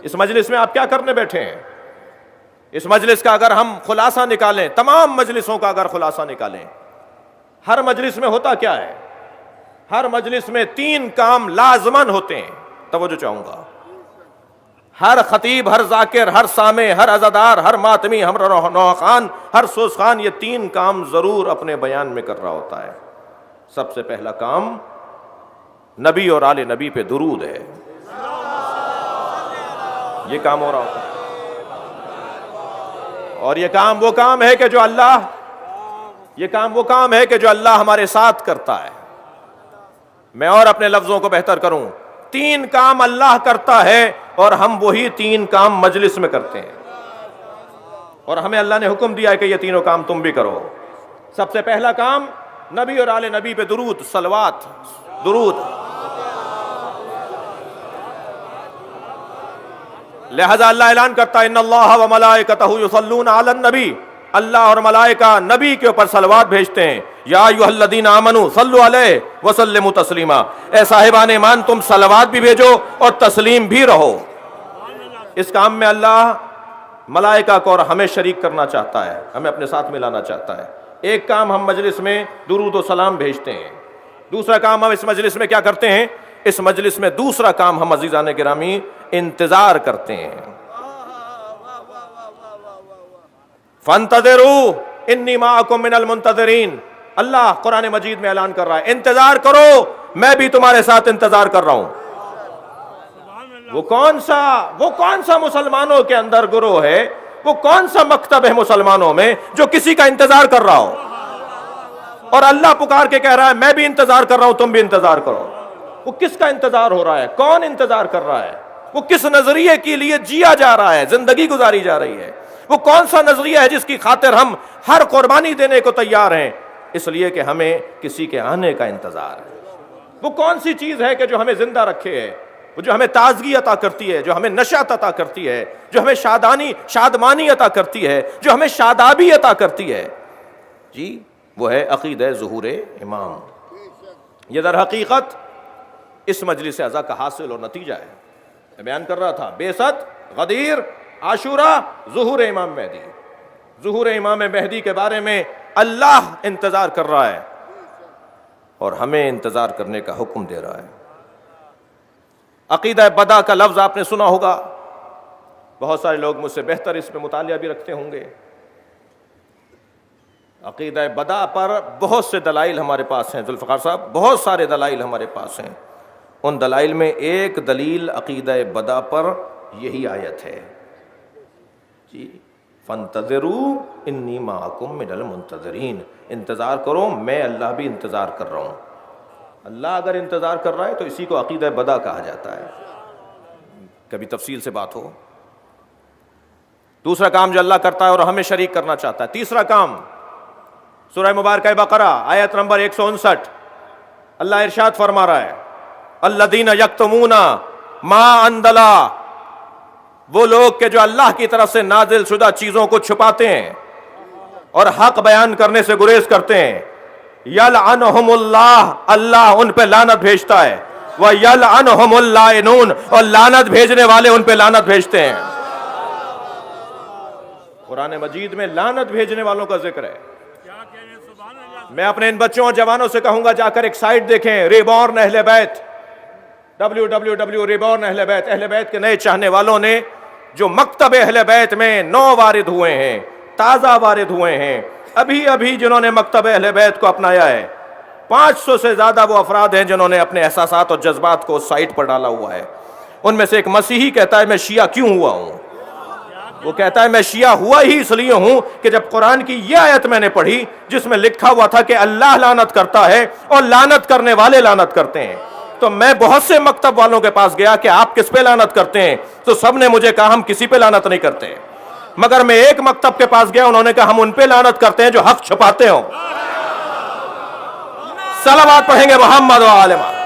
اس مجلس میں آپ کیا کرنے بیٹھے ہیں؟ اس مجلس کا اگر ہم خلاصہ نکالیں، تمام مجلسوں کا اگر خلاصہ نکالیں، ہر مجلس میں ہوتا کیا ہے؟ ہر مجلس میں 3 کام لازماً ہوتے ہیں. توجہ چاہوں گا. ہر خطیب، ہر ذاکر، ہر سامع، ہر عزادار، ہر ماتمی، ہر نوخان، ہر سوزخان یہ 3 کام ضرور اپنے بیان میں کر رہا ہوتا ہے. سب سے پہلا کام نبی اور آل نبی پہ درود ہے. یہ کام ہو رہا ہوتا ہے. اور یہ کام وہ کام ہے کہ جو اللہ ہمارے ساتھ کرتا ہے. میں اور اپنے لفظوں کو بہتر کروں، 3 کام اللہ کرتا ہے اور ہم وہی 3 کام مجلس میں کرتے ہیں. اور ہمیں اللہ نے حکم دیا ہے کہ یہ تینوں کام تم بھی کرو. سب سے پہلا کام نبی اور آل نبی پہ درود، صلوات، درود. لہذا اللہ اعلان کرتا ہے ان اللہ و ملائکتہ یصلون علی النبی، اللہ اور ملائکہ نبی کے اوپر صلوات بھیجتے ہیں. یا ایھا الذین آمنوا صلوا علیہ وسلموا تسلیما، اے صاحبان ایمان تم صلوات بھی بھیجو اور تسلیم بھی رہو. اس کام میں اللہ ملائکہ کو اور ہمیں شریک کرنا چاہتا ہے، ہمیں اپنے ساتھ ملانا چاہتا ہے. ایک کام ہم مجلس میں درود و سلام بھیجتے ہیں. دوسرا کام ہم اس مجلس میں کیا کرتے ہیں؟ اس مجلس میں دوسرا کام ہم عزیزان گرامی انتظار کرتے ہیں. فانتظروا انی معکم من المنتظرین. اللہ قرآن مجید میں اعلان کر رہا ہے انتظار کرو، میں بھی تمہارے ساتھ انتظار کر رہا ہوں. وہ کون سا مسلمانوں کے اندر گروہ ہے، وہ کون سا مکتب ہے مسلمانوں میں جو کسی کا انتظار کر رہا ہو؟ اور اللہ پکار کے کہہ رہا ہے میں بھی انتظار کر رہا ہوں، تم بھی انتظار کرو. وہ کس کا انتظار ہو رہا ہے؟ کون انتظار کر رہا ہے؟ وہ کس نظریے کے لیے جیا جا رہا ہے، زندگی گزاری جا رہی ہے؟ وہ کون سا نظریہ ہے جس کی خاطر ہم ہر قربانی دینے کو تیار ہیں؟ اس لیے کہ ہمیں کسی کے آنے کا انتظار ہے. وہ کون سی چیز ہے کہ جو ہمیں زندہ رکھے ہے، وہ جو ہمیں تازگی عطا کرتی ہے، جو ہمیں نشاط عطا کرتی ہے، جو ہمیں شادمانی عطا کرتی ہے، جو ہمیں شادابی عطا کرتی ہے؟ جی وہ ہے عقیدہ ظہور امام. یہ در حقیقت اس مجلس اعزا کا حاصل اور نتیجہ ہے. میں بیان کر رہا تھا بعثت، غدیر، عاشورہ، ظہور امام مہدی. ظہور امام مہدی کے بارے میں اللہ انتظار کر رہا ہے اور ہمیں انتظار کرنے کا حکم دے رہا ہے. عقیدہ بدا کا لفظ آپ نے سنا ہوگا، بہت سارے لوگ مجھ سے بہتر اس میں مطالعہ بھی رکھتے ہوں گے. عقیدہ بدا پر بہت سے دلائل ہمارے پاس ہیں ذوالفقار صاحب، بہت سارے دلائل ہمارے پاس ہیں. ان دلائل میں ایک دلیل عقیدہ بدا پر یہی آیت ہے جی فانتظروا انی معکم من المنتظرین. انتظار کرو، میں اللہ بھی انتظار کر رہا ہوں. اللہ اگر انتظار کر رہا ہے تو اسی کو عقیدہ بدا کہا جاتا ہے. کبھی تفصیل سے بات ہو. دوسرا کام جو اللہ کرتا ہے اور ہمیں شریک کرنا چاہتا ہے. تیسرا کام سورہ مبارکہ بقرہ آیت نمبر 159 اللہ ارشاد فرما رہا ہے الذین یکتمون ما انزل، وہ لوگ کہ جو اللہ کی طرف سے نازل شدہ چیزوں کو چھپاتے ہیں اور حق بیان کرنے سے گریز کرتے ہیں. یلعنہم اللہ، اللہ ان پہ لعنت بھیجتا ہے. ویلعنہم اللاعنون، اور لعنت بھیجنے والے ان پہ لعنت بھیجتے ہیں. قرآن مجید میں لعنت بھیجنے والوں کا ذکر ہے. میں اپنے ان بچوں اور جوانوں سے کہوں گا جا کر ایک سائٹ دیکھیں، ریبورن اہل بیت، www.reborn اہل بیت. اہل بیت کے نئے چاہنے والوں نے جو مکتب اہل بیت میں نو وارد ہوئے ہیں، تازہ وارد ہوئے ہیں، ابھی جنہوں نے مکتب اہل بیت کو اپنایا ہے، 500 سے زیادہ وہ افراد ہیں جنہوں نے اپنے احساسات اور جذبات کو اس سائٹ پر ڈالا ہوا ہے. ان میں سے ایک مسیحی کہتا ہے میں شیعہ کیوں ہوا ہوں. وہ کہتا ہے میں شیعہ ہوا ہی اس لیے ہوں کہ جب قرآن کی یہ آیت میں نے پڑھی جس میں لکھا ہوا تھا کہ اللہ لعنت کرتا ہے اور لعنت کرنے والے لعنت کرتے ہیں، تو میں بہت سے مکتب والوں کے پاس گیا کہ آپ کس پہ لعنت کرتے ہیں، تو سب نے مجھے کہا ہم کسی پہ لعنت نہیں کرتے. مگر میں ایک مکتب کے پاس گیا، انہوں نے کہا ہم ان پہ لعنت کرتے ہیں جو حق چھپاتے ہوں. صلوات پڑھیں گے محمد و آل محمد.